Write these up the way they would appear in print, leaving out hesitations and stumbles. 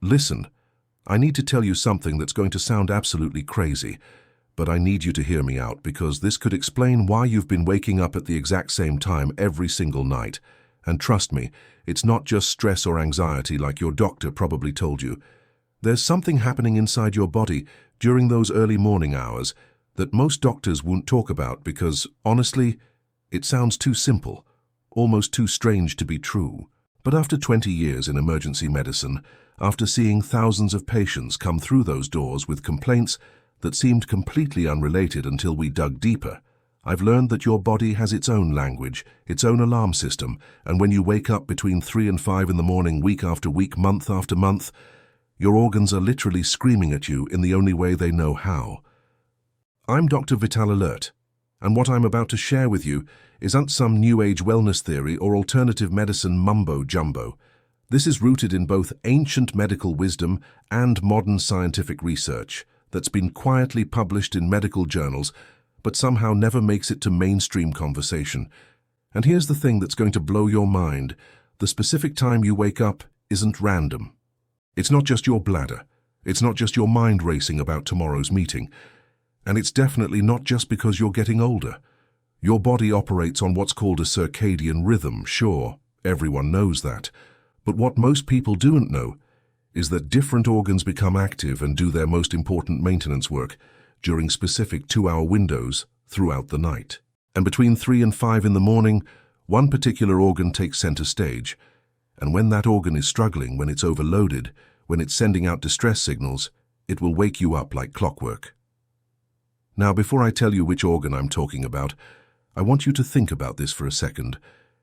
Listen, I need to tell you something that's going to sound absolutely crazy, but I need you to hear me out because this could explain why you've been waking up at the exact same time every single night. And trust me, it's not just stress or anxiety like your doctor probably told you. There's something happening inside your body during those early morning hours that most doctors won't talk about because, honestly, it sounds too simple, almost too strange to be true. But after 20 years in emergency medicine, after seeing thousands of patients come through those doors with complaints that seemed completely unrelated until we dug deeper, I've learned that your body has its own language, its own alarm system, and when you wake up between 3 and 5 in the morning, week after week, month after month, your organs are literally screaming at you in the only way they know how. I'm Dr. Vital Alert, and what I'm about to share with you isn't some New Age wellness theory or alternative medicine mumbo-jumbo. This is rooted in both ancient medical wisdom and modern scientific research that's been quietly published in medical journals but somehow never makes it to mainstream conversation. And here's the thing that's going to blow your mind. The specific time you wake up isn't random. It's not just your bladder. It's not just your mind racing about tomorrow's meeting. And it's definitely not just because you're getting older. Your body operates on what's called a circadian rhythm, sure, everyone knows that. But what most people don't know is that different organs become active and do their most important maintenance work during specific 2-hour windows throughout the night. And between 3 and 5 in the morning, one particular organ takes center stage. And when that organ is struggling, when it's overloaded, when it's sending out distress signals, it will wake you up like clockwork. Now, before I tell you which organ I'm talking about, I want you to think about this for a second.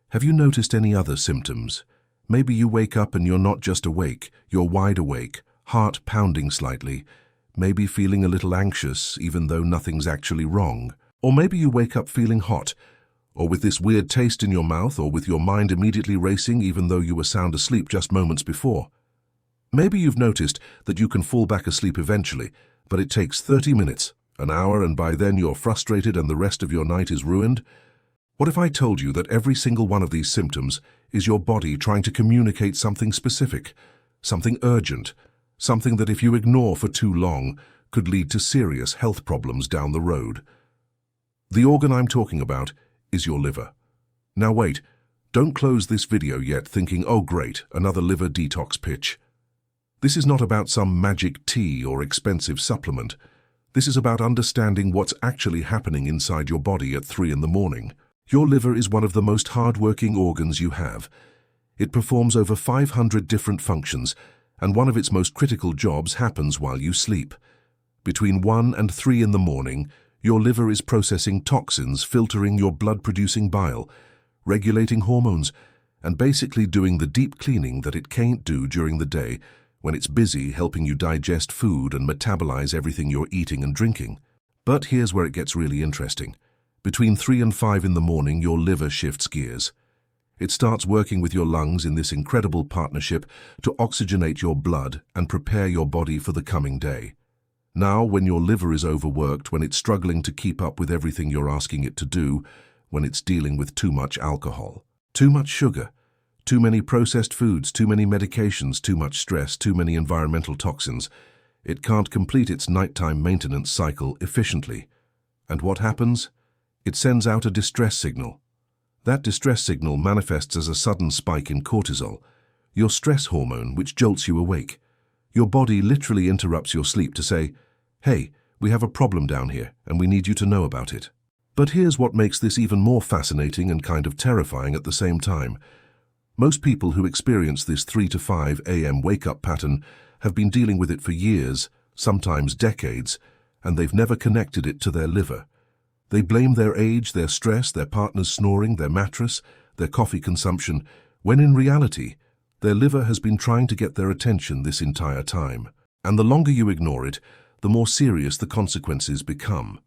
Have you noticed any other symptoms? Maybe you wake up and you're not just awake, you're wide awake, heart pounding slightly, maybe feeling a little anxious even though nothing's actually wrong. Or maybe you wake up feeling hot, or with this weird taste in your mouth, or with your mind immediately racing even though you were sound asleep just moments before. Maybe you've noticed that you can fall back asleep eventually, but it takes 30 minutes, an hour, and by then you're frustrated and the rest of your night is ruined. What if I told you that every single one of these symptoms is your body trying to communicate something specific, something urgent, something that if you ignore for too long could lead to serious health problems down the road? The organ I'm talking about is your liver. Now wait, don't close this video yet thinking, oh great, another liver detox pitch. This is not about some magic tea or expensive supplement. This is about understanding what's actually happening inside your body at 3 in the morning. Your liver is one of the most hard-working organs you have. It performs over 500 different functions, and one of its most critical jobs happens while you sleep. Between 1 and 3 in the morning, your liver is processing toxins, filtering your blood-producing bile, regulating hormones, and basically doing the deep cleaning that it can't do during the day when it's busy helping you digest food and metabolize everything you're eating and drinking. But here's where it gets really interesting. Between 3 and 5 in the morning, your liver shifts gears. It starts working with your lungs in this incredible partnership to oxygenate your blood and prepare your body for the coming day. Now, when your liver is overworked, when it's struggling to keep up with everything you're asking it to do, when it's dealing with too much alcohol, too much sugar, too many processed foods, too many medications, too much stress, too many environmental toxins, it can't complete its nighttime maintenance cycle efficiently. And what happens? It sends out a distress signal. That distress signal manifests as a sudden spike in cortisol, your stress hormone which jolts you awake. Your body literally interrupts your sleep to say, hey, we have a problem down here and we need you to know about it. But here's what makes this even more fascinating and kind of terrifying at the same time. Most people who experience this 3 to 5 a.m. wake-up pattern have been dealing with it for years, sometimes decades, and they've never connected it to their liver. They blame their age, their stress, their partner's snoring, their mattress, their coffee consumption, when in reality, their liver has been trying to get their attention this entire time. And the longer you ignore it, the more serious the consequences become.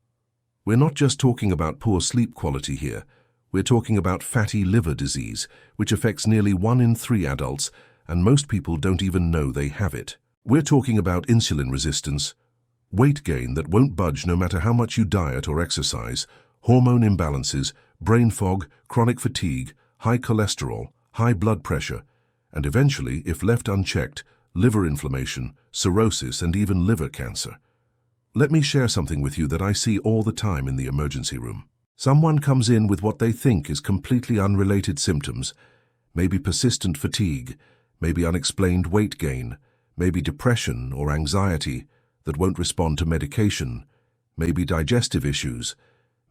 We're not just talking about poor sleep quality here. We're talking about fatty liver disease, which affects nearly 1 in 3 adults, and most people don't even know they have it. We're talking about insulin resistance, weight gain that won't budge no matter how much you diet or exercise, hormone imbalances, brain fog, chronic fatigue, high cholesterol, high blood pressure, and eventually, if left unchecked, liver inflammation, cirrhosis, and even liver cancer. Let me share something with you that I see all the time in the emergency room. Someone comes in with what they think is completely unrelated symptoms, maybe persistent fatigue, maybe unexplained weight gain, maybe depression or anxiety that won't respond to medication, maybe digestive issues,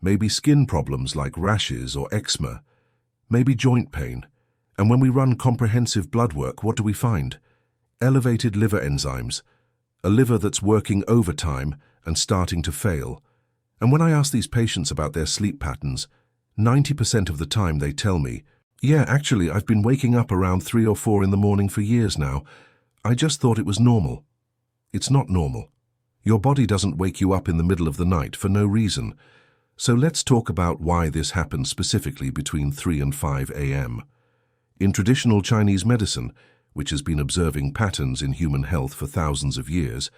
maybe skin problems like rashes or eczema, maybe joint pain. And when we run comprehensive blood work, what do we find? Elevated liver enzymes, a liver that's working overtime and starting to fail. And when I ask these patients about their sleep patterns, 90% of the time they tell me, "Yeah, actually, I've been waking up around 3 or 4 in the morning for years now. I just thought it was normal." It's not normal. Your body doesn't wake you up in the middle of the night for no reason. So let's talk about why this happens specifically between 3 and 5 a.m. In traditional Chinese medicine, which has been observing patterns in human health for thousands of years,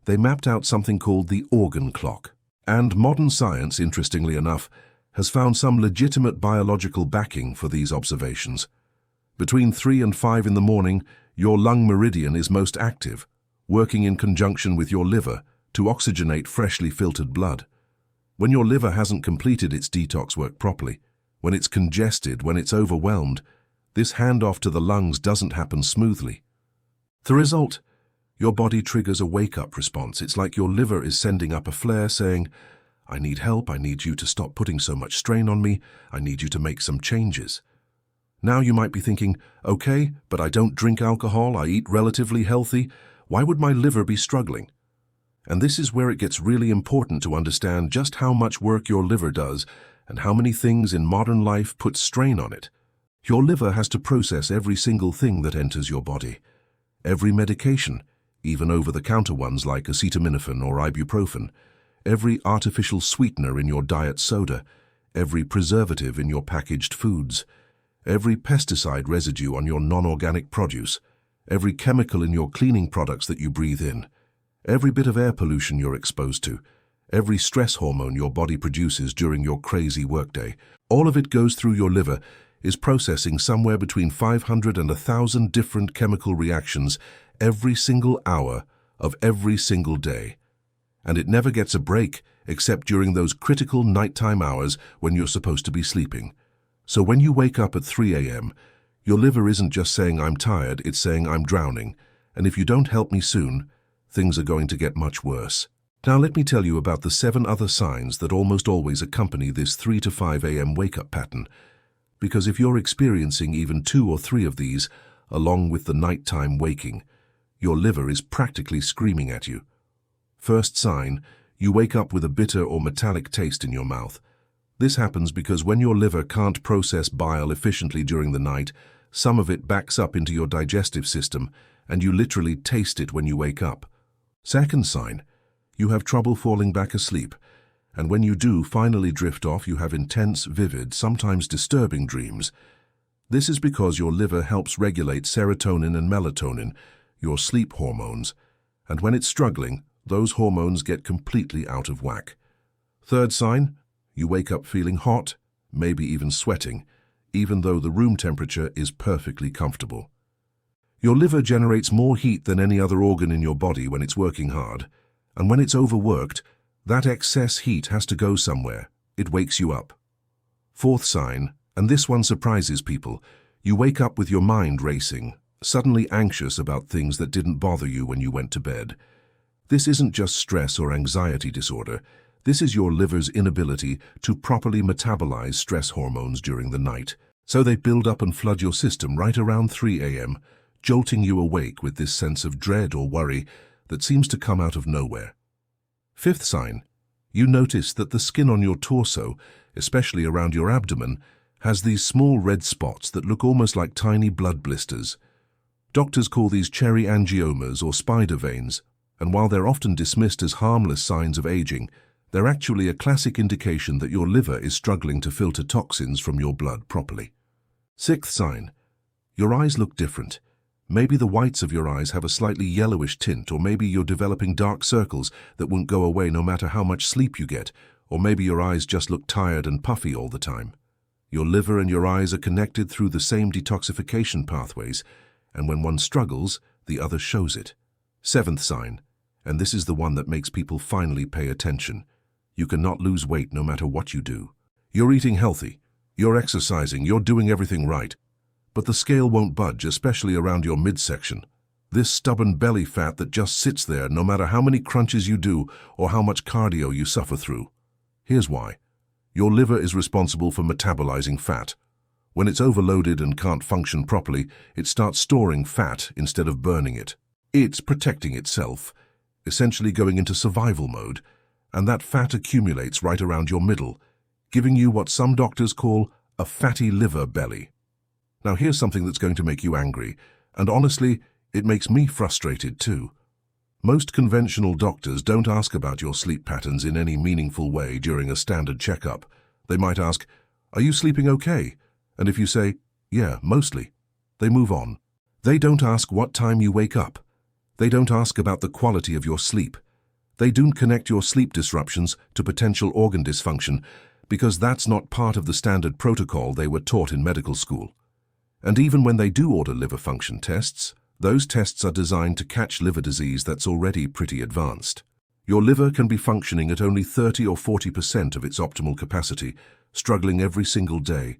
they mapped out something called the organ clock. And modern science, interestingly enough, has found some legitimate biological backing for these observations. Between 3 and 5 in the morning, your lung meridian is most active, working in conjunction with your liver to oxygenate freshly filtered blood. When your liver hasn't completed its detox work properly, when it's congested, when it's overwhelmed, this handoff to the lungs doesn't happen smoothly. The result? Your body triggers a wake-up response. It's like your liver is sending up a flare saying, "I need help, I need you to stop putting so much strain on me, I need you to make some changes." Now you might be thinking, "Okay, but I don't drink alcohol, I eat relatively healthy. Why would my liver be struggling?" And this is where it gets really important to understand just how much work your liver does and how many things in modern life put strain on it. Your liver has to process every single thing that enters your body. Every medication, even over-the-counter ones like acetaminophen or ibuprofen, every artificial sweetener in your diet soda, every preservative in your packaged foods, every pesticide residue on your non-organic produce, every chemical in your cleaning products that you breathe in, every bit of air pollution you're exposed to, every stress hormone your body produces during your crazy workday, all of it goes through your liver, is processing somewhere between 500 and 1,000 different chemical reactions every single hour of every single day. And it never gets a break except during those critical nighttime hours when you're supposed to be sleeping. So when you wake up at 3 a.m., your liver isn't just saying, "I'm tired," it's saying, "I'm drowning, and if you don't help me soon, things are going to get much worse." Now let me tell you about the 7 other signs that almost always accompany this 3 to 5 a.m. wake-up pattern. Because if you're experiencing even 2 or 3 of these, along with the nighttime waking, your liver is practically screaming at you. First sign, you wake up with a bitter or metallic taste in your mouth. This happens because when your liver can't process bile efficiently during the night, some of it backs up into your digestive system, and you literally taste it when you wake up. Second sign, you have trouble falling back asleep, and when you do finally drift off, you have intense, vivid, sometimes disturbing dreams. This is because your liver helps regulate serotonin and melatonin, your sleep hormones, and when it's struggling, those hormones get completely out of whack. Third sign, you wake up feeling hot, maybe even sweating, even though the room temperature is perfectly comfortable. Your liver generates more heat than any other organ in your body when it's working hard, and when it's overworked, that excess heat has to go somewhere. It wakes you up. Fourth sign, and this one surprises people, you wake up with your mind racing, suddenly anxious about things that didn't bother you when you went to bed. This isn't just stress or anxiety disorder. This is your liver's inability to properly metabolize stress hormones during the night. So they build up and flood your system right around 3 a.m., jolting you awake with this sense of dread or worry that seems to come out of nowhere. Fifth sign, you notice that the skin on your torso, especially around your abdomen, has these small red spots that look almost like tiny blood blisters. Doctors call these cherry angiomas or spider veins, and while they're often dismissed as harmless signs of aging, they're actually a classic indication that your liver is struggling to filter toxins from your blood properly. Sixth sign, your eyes look different. Maybe the whites of your eyes have a slightly yellowish tint, or maybe you're developing dark circles that won't go away no matter how much sleep you get, or maybe your eyes just look tired and puffy all the time. Your liver and your eyes are connected through the same detoxification pathways, and when one struggles, the other shows it. Seventh sign, and this is the one that makes people finally pay attention. You cannot lose weight no matter what you do. You're eating healthy, you're exercising, you're doing everything right. But the scale won't budge, especially around your midsection. This stubborn belly fat that just sits there no matter how many crunches you do or how much cardio you suffer through. Here's why. Your liver is responsible for metabolizing fat. When it's overloaded and can't function properly, it starts storing fat instead of burning it. It's protecting itself, essentially going into survival mode, and that fat accumulates right around your middle, giving you what some doctors call a fatty liver belly. Now here's something that's going to make you angry, and honestly, it makes me frustrated too. Most conventional doctors don't ask about your sleep patterns in any meaningful way during a standard checkup. They might ask, "Are you sleeping okay?" And if you say, "Yeah, mostly," they move on. They don't ask what time you wake up. They don't ask about the quality of your sleep. They don't connect your sleep disruptions to potential organ dysfunction because that's not part of the standard protocol they were taught in medical school. And even when they do order liver function tests, those tests are designed to catch liver disease that's already pretty advanced. Your liver can be functioning at only 30 or 40% of its optimal capacity, struggling every single day,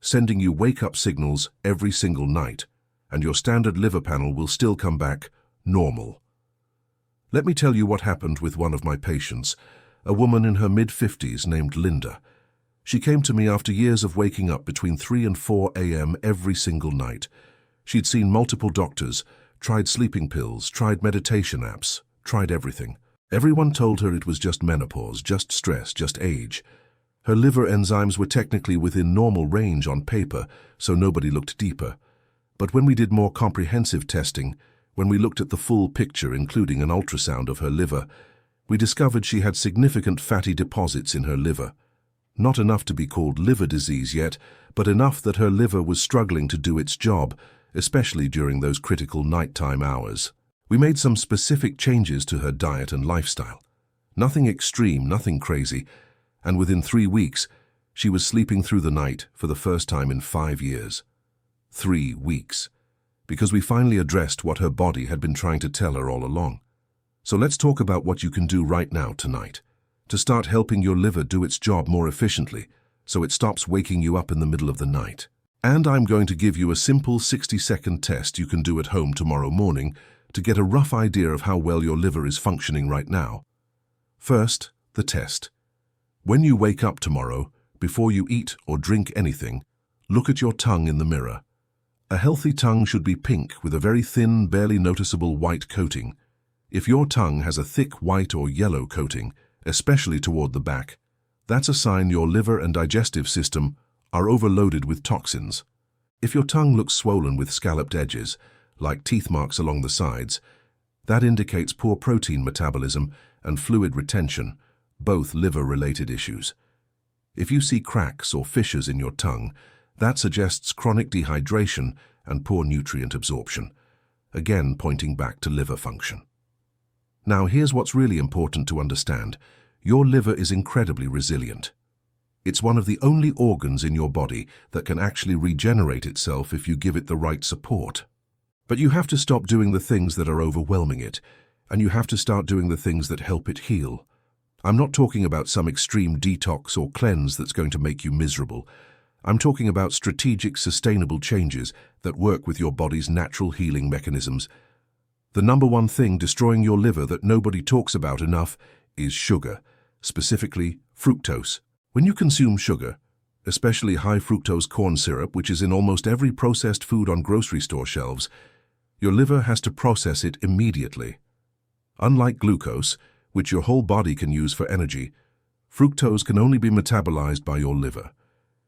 sending you wake-up signals every single night, and your standard liver panel will still come back normal. Let me tell you what happened with one of my patients, a woman in her mid-50s named Linda. She came to me after years of waking up between 3 and 4 a.m. every single night. She'd seen multiple doctors, tried sleeping pills, tried meditation apps, tried everything. Everyone told her it was just menopause, just stress, just age. Her liver enzymes were technically within normal range on paper, so nobody looked deeper. But when we did more comprehensive testing, when we looked at the full picture, including an ultrasound of her liver, we discovered she had significant fatty deposits in her liver. Not enough to be called liver disease yet, but enough that her liver was struggling to do its job, especially during those critical nighttime hours. We made some specific changes to her diet and lifestyle. Nothing extreme, nothing crazy, and within 3 weeks, she was sleeping through the night for the first time in 5 years. 3 weeks. Because we finally addressed what her body had been trying to tell her all along. So let's talk about what you can do right now tonight to start helping your liver do its job more efficiently so it stops waking you up in the middle of the night. And I'm going to give you a simple 60-second test you can do at home tomorrow morning to get a rough idea of how well your liver is functioning right now. First, the test. When you wake up tomorrow, before you eat or drink anything, look at your tongue in the mirror. A healthy tongue should be pink with a very thin, barely noticeable white coating. If your tongue has a thick white or yellow coating, especially toward the back, that's a sign your liver and digestive system are overloaded with toxins. If your tongue looks swollen with scalloped edges, like teeth marks along the sides, that indicates poor protein metabolism and fluid retention, both liver-related issues. If you see cracks or fissures in your tongue, that suggests chronic dehydration and poor nutrient absorption, again pointing back to liver function. Now here's what's really important to understand. Your liver is incredibly resilient. It's one of the only organs in your body that can actually regenerate itself if you give it the right support. But you have to stop doing the things that are overwhelming it, and you have to start doing the things that help it heal. I'm not talking about some extreme detox or cleanse that's going to make you miserable. I'm talking about strategic, sustainable changes that work with your body's natural healing mechanisms. The number one thing destroying your liver that nobody talks about enough is sugar, specifically fructose. When you consume sugar, especially high fructose corn syrup, which is in almost every processed food on grocery store shelves, your liver has to process it immediately. Unlike glucose, which your whole body can use for energy, fructose can only be metabolized by your liver.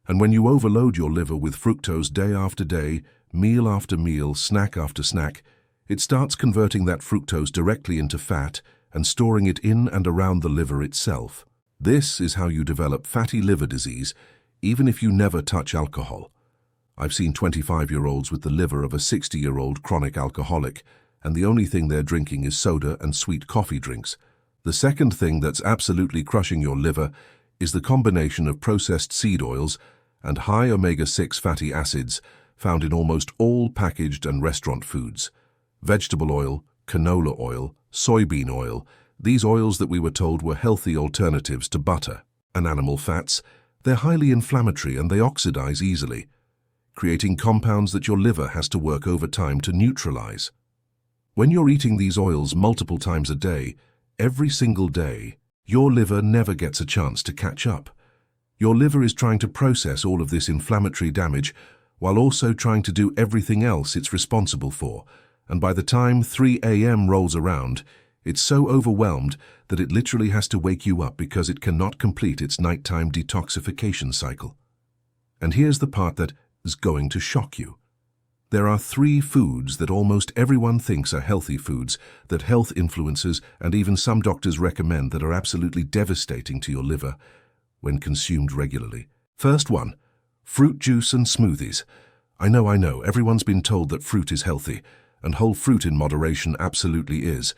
And when you overload your liver with fructose day after day, meal after meal, snack after snack, it starts converting that fructose directly into fat and storing it in and around the liver itself. This is how you develop fatty liver disease, even if you never touch alcohol. I've seen 25-year-olds with the liver of a 60-year-old chronic alcoholic, and the only thing they're drinking is soda and sweet coffee drinks. The second thing that's absolutely crushing your liver is the combination of processed seed oils and high omega-6 fatty acids found in almost all packaged and restaurant foods. Vegetable oil, canola oil, soybean oil, these oils that we were told were healthy alternatives to butter. And animal fats, they're highly inflammatory and they oxidize easily, creating compounds that your liver has to work overtime to neutralize. When you're eating these oils multiple times a day, every single day, your liver never gets a chance to catch up. Your liver is trying to process all of this inflammatory damage while also trying to do everything else it's responsible for, and by the time 3 a.m. rolls around, it's so overwhelmed that it literally has to wake you up because it cannot complete its nighttime detoxification cycle. And here's the part that is going to shock you. There are 3 foods that almost everyone thinks are healthy foods, that health influencers and even some doctors recommend, that are absolutely devastating to your liver when consumed regularly. First one, fruit juice and smoothies. I know, everyone's been told that fruit is healthy, and whole fruit in moderation absolutely is.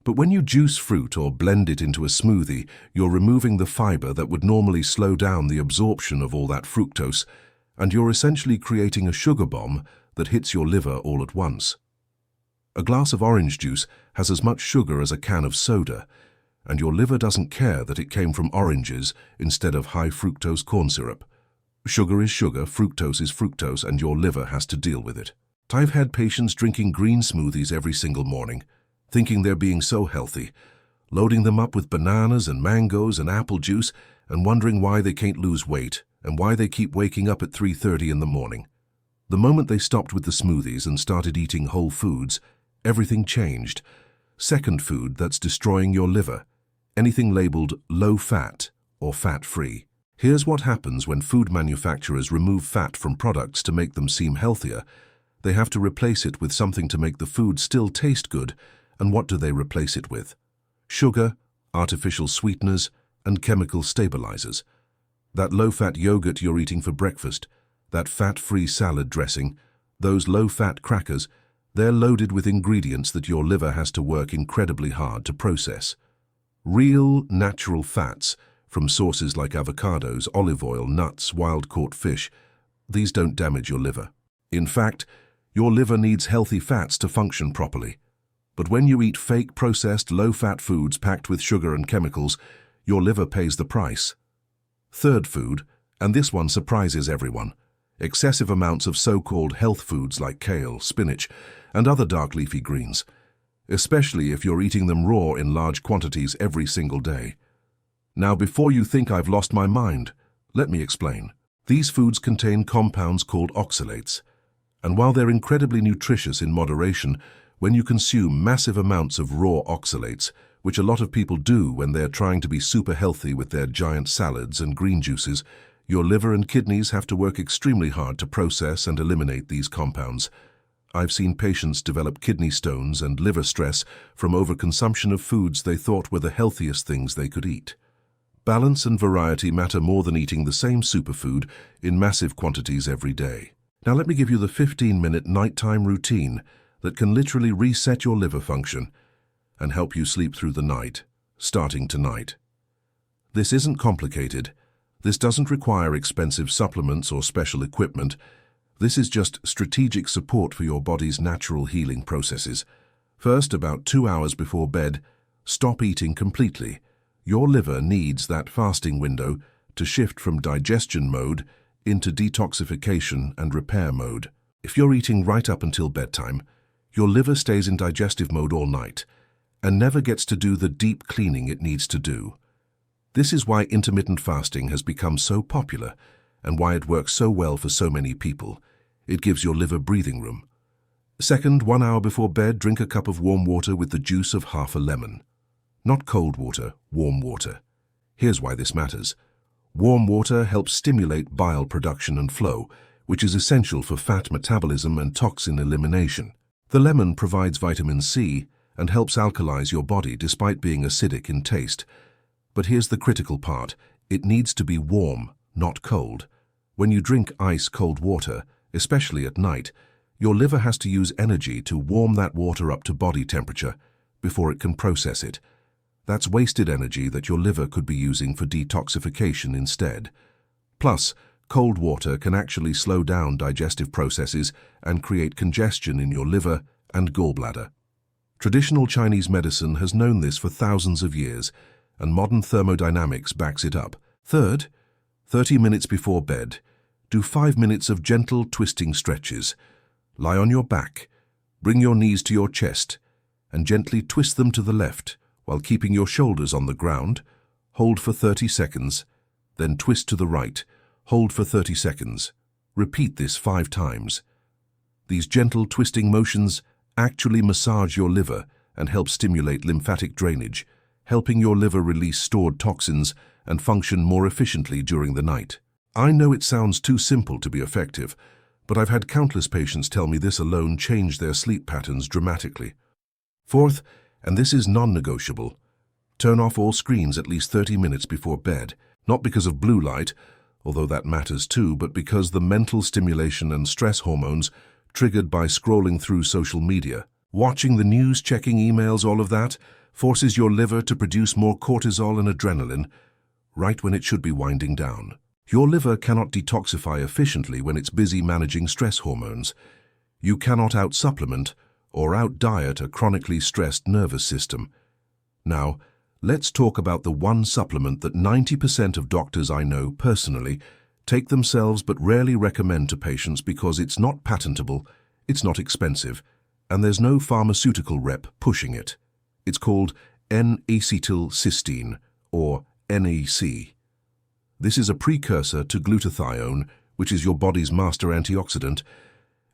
But when you juice fruit or blend it into a smoothie, you're removing the fiber that would normally slow down the absorption of all that fructose, and you're essentially creating a sugar bomb that hits your liver all at once. A glass of orange juice has as much sugar as a can of soda, and your liver doesn't care that it came from oranges instead of high fructose corn syrup. Sugar is sugar, fructose is fructose, and your liver has to deal with it. I've had patients drinking green smoothies every single morning, thinking they're being so healthy, loading them up with bananas and mangoes and apple juice and wondering why they can't lose weight and why they keep waking up at 3:30 in the morning. The moment they stopped with the smoothies and started eating whole foods, everything changed. Second food that's destroying your liver, anything labeled low-fat or fat-free. Here's what happens when food manufacturers remove fat from products to make them seem healthier. They have to replace it with something to make the food still taste good. And what do they replace it with? Sugar, artificial sweeteners, and chemical stabilizers. That low-fat yogurt you're eating for breakfast, that fat-free salad dressing, those low-fat crackers, they're loaded with ingredients that your liver has to work incredibly hard to process. Real, natural fats from sources like avocados, olive oil, nuts, wild-caught fish, these don't damage your liver. In fact, your liver needs healthy fats to function properly. But when you eat fake, processed, low-fat foods packed with sugar and chemicals, your liver pays the price. Third food, and this one surprises everyone, excessive amounts of so-called health foods like kale, spinach, and other dark leafy greens, especially if you're eating them raw in large quantities every single day. Now, before you think I've lost my mind, let me explain. These foods contain compounds called oxalates, and while they're incredibly nutritious in moderation, when you consume massive amounts of raw oxalates, which a lot of people do when they're trying to be super healthy with their giant salads and green juices, your liver and kidneys have to work extremely hard to process and eliminate these compounds. I've seen patients develop kidney stones and liver stress from overconsumption of foods they thought were the healthiest things they could eat. Balance and variety matter more than eating the same superfood in massive quantities every day. Now let me give you the 15-minute nighttime routine that can literally reset your liver function and help you sleep through the night, starting tonight. This isn't complicated. This doesn't require expensive supplements or special equipment. This is just strategic support for your body's natural healing processes. First, about 2 hours before bed, stop eating completely. Your liver needs that fasting window to shift from digestion mode into detoxification and repair mode. If you're eating right up until bedtime, your liver stays in digestive mode all night and never gets to do the deep cleaning it needs to do. This is why intermittent fasting has become so popular and why it works so well for so many people. It gives your liver breathing room. Second, 1 hour before bed, drink a cup of warm water with the juice of half a lemon. Not cold water, warm water. Here's why this matters. Warm water helps stimulate bile production and flow, which is essential for fat metabolism and toxin elimination. The lemon provides vitamin C and helps alkalize your body despite being acidic in taste. But here's the critical part. It needs to be warm, not cold. When you drink ice-cold water, especially at night, your liver has to use energy to warm that water up to body temperature before it can process it. That's wasted energy that your liver could be using for detoxification instead. Plus, cold water can actually slow down digestive processes and create congestion in your liver and gallbladder. Traditional Chinese medicine has known this for thousands of years, and modern thermodynamics backs it up. Third, 30 minutes before bed, do 5 minutes of gentle twisting stretches. Lie on your back, bring your knees to your chest, and gently twist them to the left while keeping your shoulders on the ground. Hold for 30 seconds, then twist to the right. Hold for 30 seconds. Repeat this 5 times. These gentle twisting motions actually massage your liver and help stimulate lymphatic drainage, helping your liver release stored toxins and function more efficiently during the night. I know it sounds too simple to be effective, but I've had countless patients tell me this alone changed their sleep patterns dramatically. Fourth, and this is non-negotiable, turn off all screens at least 30 minutes before bed, not because of blue light, although that matters too, but because the mental stimulation and stress hormones triggered by scrolling through social media, watching the news, checking emails, all of that, forces your liver to produce more cortisol and adrenaline right when it should be winding down. Your liver cannot detoxify efficiently when it's busy managing stress hormones. You cannot out-supplement or out-diet a chronically stressed nervous system. Now, let's talk about the one supplement that 90% of doctors I know personally take themselves but rarely recommend to patients because it's not patentable, it's not expensive, and there's no pharmaceutical rep pushing it. It's called N-acetylcysteine, or NAC. This is a precursor to glutathione, which is your body's master antioxidant,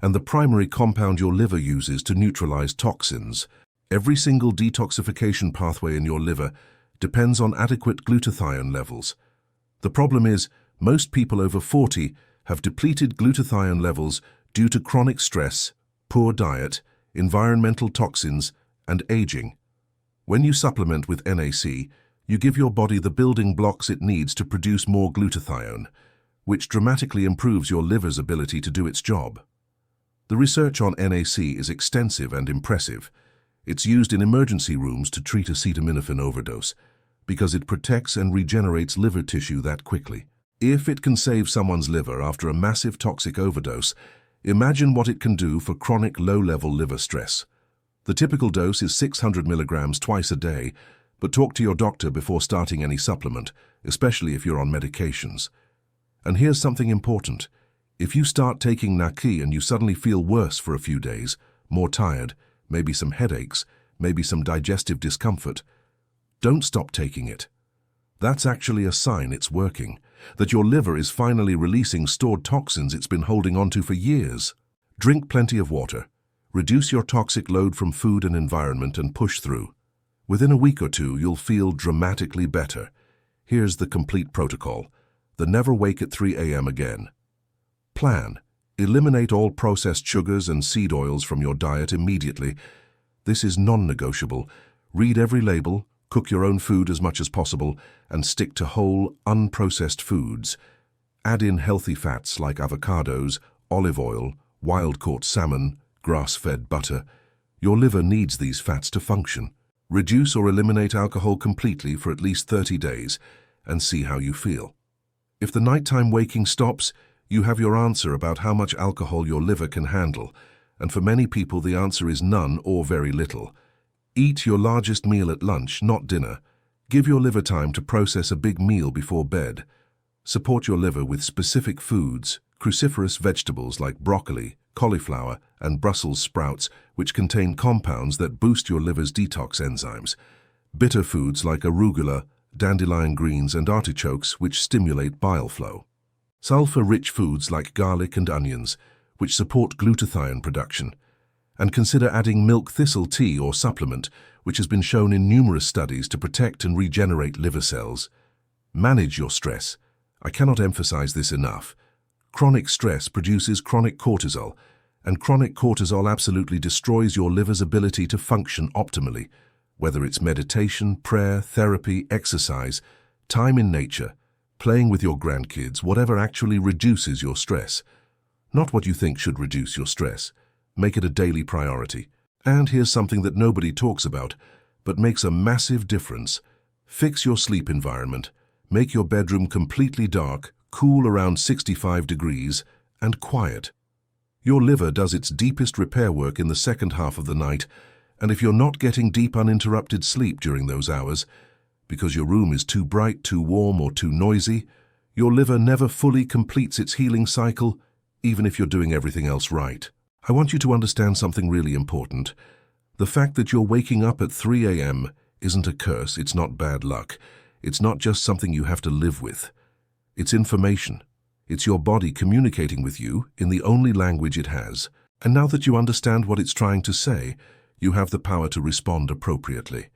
and the primary compound your liver uses to neutralize toxins. Every single detoxification pathway in your liver depends on adequate glutathione levels. The problem is, most people over 40 have depleted glutathione levels due to chronic stress, poor diet, environmental toxins, and aging. When you supplement with NAC, you give your body the building blocks it needs to produce more glutathione, which dramatically improves your liver's ability to do its job. The research on NAC is extensive and impressive. It's used in emergency rooms to treat acetaminophen overdose, because it protects and regenerates liver tissue that quickly. If it can save someone's liver after a massive toxic overdose, imagine what it can do for chronic low-level liver stress. The typical dose is 600 milligrams twice a day, but talk to your doctor before starting any supplement, especially if you're on medications. And here's something important. If you start taking NAC and you suddenly feel worse for a few days, more tired, maybe some headaches, maybe some digestive discomfort, don't stop taking it. That's actually a sign it's working, that your liver is finally releasing stored toxins it's been holding onto for years. Drink plenty of water. Reduce your toxic load from food and environment and push through. Within a week or two, you'll feel dramatically better. Here's the complete protocol. The never wake at 3 a.m. again. Plan. Eliminate all processed sugars and seed oils from your diet immediately. This is non-negotiable. Read every label, cook your own food as much as possible, and stick to whole, unprocessed foods. Add in healthy fats like avocados, olive oil, wild-caught salmon, grass-fed butter. Your liver needs these fats to function. Reduce or eliminate alcohol completely for at least 30 days and see how you feel. If the nighttime waking stops, you have your answer about how much alcohol your liver can handle, and for many people the answer is none or very little. Eat your largest meal at lunch, not dinner. Give your liver time to process a big meal before bed. Support your liver with specific foods, cruciferous vegetables like broccoli, cauliflower, and Brussels sprouts, which contain compounds that boost your liver's detox enzymes. Bitter foods like arugula, dandelion greens, and artichokes, which stimulate bile flow. Sulfur-rich foods like garlic and onions, which support glutathione production. And consider adding milk thistle tea or supplement, which has been shown in numerous studies to protect and regenerate liver cells. Manage your stress. I cannot emphasize this enough. Chronic stress produces chronic cortisol, and chronic cortisol absolutely destroys your liver's ability to function optimally, whether it's meditation, prayer, therapy, exercise, time in nature, playing with your grandkids, whatever actually reduces your stress. Not what you think should reduce your stress. Make it a daily priority. And here's something that nobody talks about, but makes a massive difference. Fix your sleep environment. Make your bedroom completely dark, cool around 65 degrees, and quiet. Your liver does its deepest repair work in the second half of the night, and if you're not getting deep uninterrupted sleep during those hours, because your room is too bright, too warm, or too noisy, your liver never fully completes its healing cycle, even if you're doing everything else right. I want you to understand something really important. The fact that you're waking up at 3 a.m. isn't a curse, it's not bad luck. It's not just something you have to live with. It's information. It's your body communicating with you in the only language it has. And now that you understand what it's trying to say, you have the power to respond appropriately.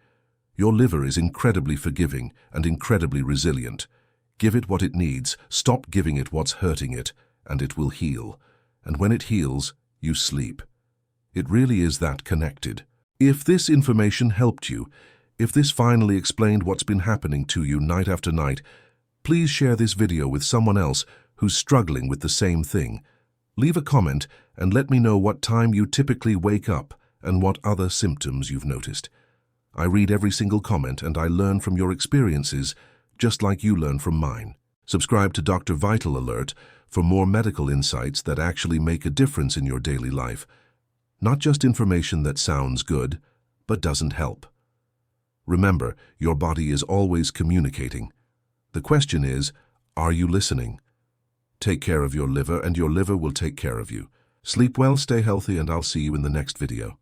Your liver is incredibly forgiving and incredibly resilient. Give it what it needs, stop giving it what's hurting it, and it will heal. And when it heals, you sleep. It really is that connected. If this information helped you, if this finally explained what's been happening to you night after night, please share this video with someone else who's struggling with the same thing. Leave a comment and let me know what time you typically wake up and what other symptoms you've noticed. I read every single comment and I learn from your experiences, just like you learn from mine. Subscribe to Dr. Vital Alert for more medical insights that actually make a difference in your daily life. Not just information that sounds good, but doesn't help. Remember, your body is always communicating. The question is, are you listening? Take care of your liver and your liver will take care of you. Sleep well, stay healthy, and I'll see you in the next video.